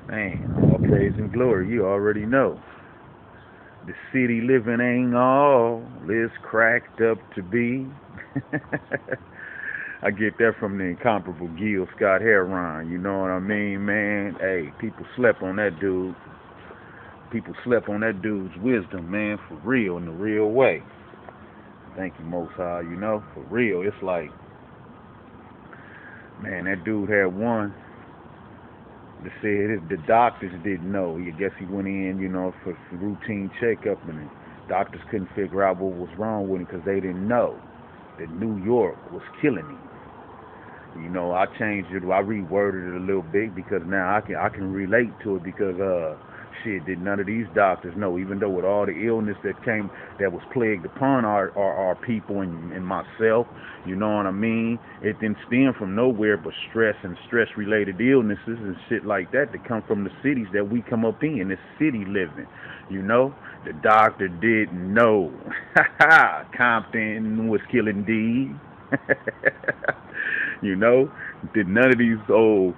Man, all praise and glory. You already know. The city living ain't all it's cracked up to be. I get that from the incomparable Gil Scott Heron. You know what I mean, man? Hey, people slept on that dude. People slept on that dude's wisdom, man, for real, in the real way. Thank you, Most High. You know, for real. It's like, man, that dude had one that said the doctors didn't know. I guess he went in, for routine checkup, and the doctors couldn't figure out what was wrong with him because they didn't know that New York was killing him. I changed it. I reworded it a little bit because now I can relate to it because shit, did none of these doctors know, even though with all the illness that was plagued upon our people and myself, you know what I mean? It didn't stem from nowhere but stress and stress related illnesses and shit like that come from the cities that we come up in, this city living, you know? The doctor didn't know. Compton was killing Dee. you know? Did none of these old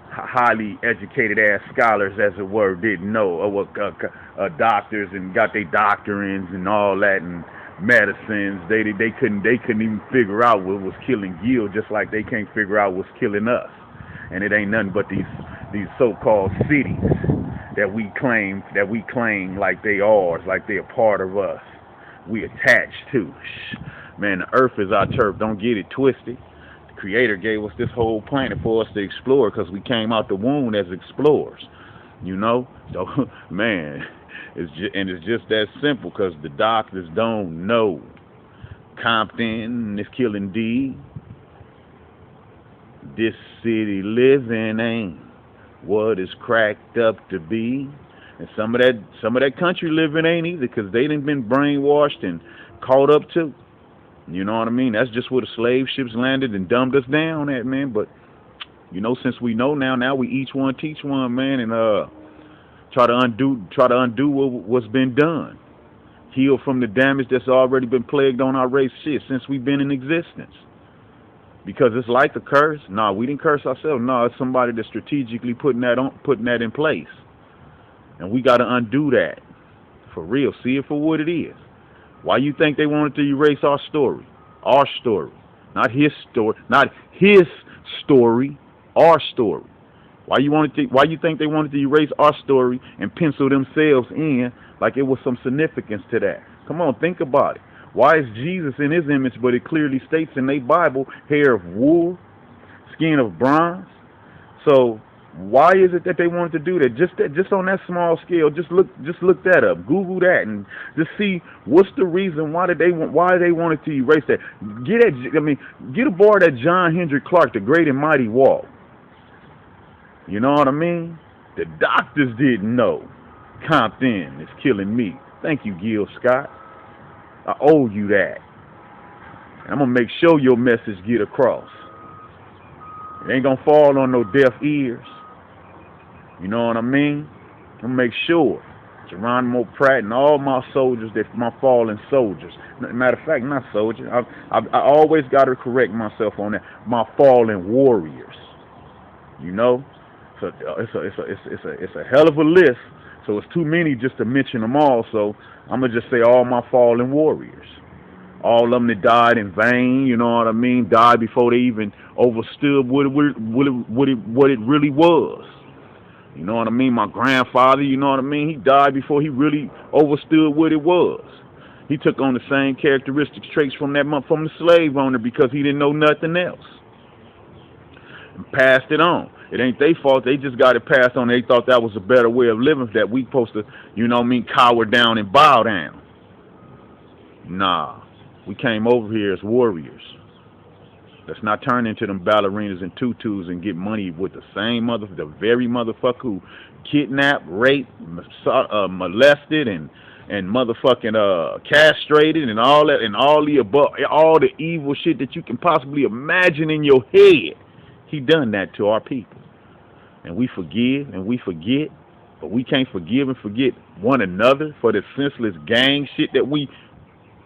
highly educated ass scholars, as it were, didn't know what doctors and got their doctorines and all that and medicines. They couldn't even figure out what was killing Gil, just like they can't figure out what's killing us. And it ain't nothing but these so-called cities that we claim like they ours, like they're a part of us. We attached to. Man, the earth is our turf. Don't get it twisted. The Creator gave us this whole planet for us to explore because we came out the womb as explorers. You know? So, man, it's just that simple because the doctors don't know. Compton is killing D. This city living ain't what it's cracked up to be. And some of that country living ain't either because they done been brainwashed and caught up too. You know what I mean? That's just where the slave ships landed and dumbed us down at, man. But since we know now we each one teach one, man, and try to undo what's been done. Heal from the damage that's already been plagued on our race shit since we've been in existence. Because it's like a curse. Nah, we didn't curse ourselves. No, it's somebody that's strategically putting that in place. And we gotta undo that. For real. See it for what it is. Why you think they wanted to erase our story? Our story. Not his story. Not his story. Our story. Why you think they wanted to erase our story and pencil themselves in like it was some significance to that? Come on, think about it. Why is Jesus in his image, but it clearly states in their Bible, hair of wool, skin of bronze? So why is it that they wanted to do that? Just on that small scale, just look that up. Google that and just see what's the reason why they wanted to erase that. Get aboard that John Hendrick Clark, the great and mighty walk. You know what I mean? The doctors didn't know. Compton is killing me. Thank you, Gil Scott. I owe you that. And I'm gonna make sure your message get across. It ain't gonna fall on no deaf ears. You know what I mean? I'm gonna make sure Geronimo Pratt and all my soldiers, my fallen soldiers. Matter of fact, not soldiers. I always gotta correct myself on that. My fallen warriors. You know, so it's a hell of a list. So it's too many just to mention them all. So I'm gonna just say all my fallen warriors. All of them that died in vain, you know what I mean? Died before they even overstood what it really was. You know what I mean? My grandfather, you know what I mean? He died before he really overstood what it was. He took on the same characteristics, traits from the slave owner because he didn't know nothing else. And passed it on. It ain't their fault. They just got it passed on. They thought that was a better way of living, that we supposed to, cower down and bow down. Nah. We came over here as warriors. Let's not turn into them ballerinas and tutus and get money with the very motherfucker who kidnapped, raped, molested, and motherfucking castrated and all that and all the evil shit that you can possibly imagine in your head. He done that to our people. And we forgive and we forget, but we can't forgive and forget one another for the senseless gang shit that we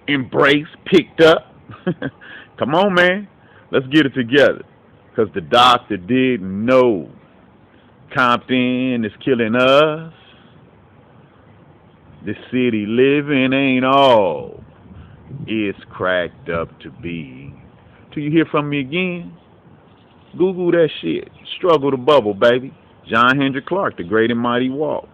embraced, picked up. Come on, man. Let's get it together. Because the doctor did know. Compton is killing us. The city living ain't all it's cracked up to be. Till you hear from me again, Google that shit. Struggle to bubble, baby. John Hendrick Clark, The Great and Mighty Walk.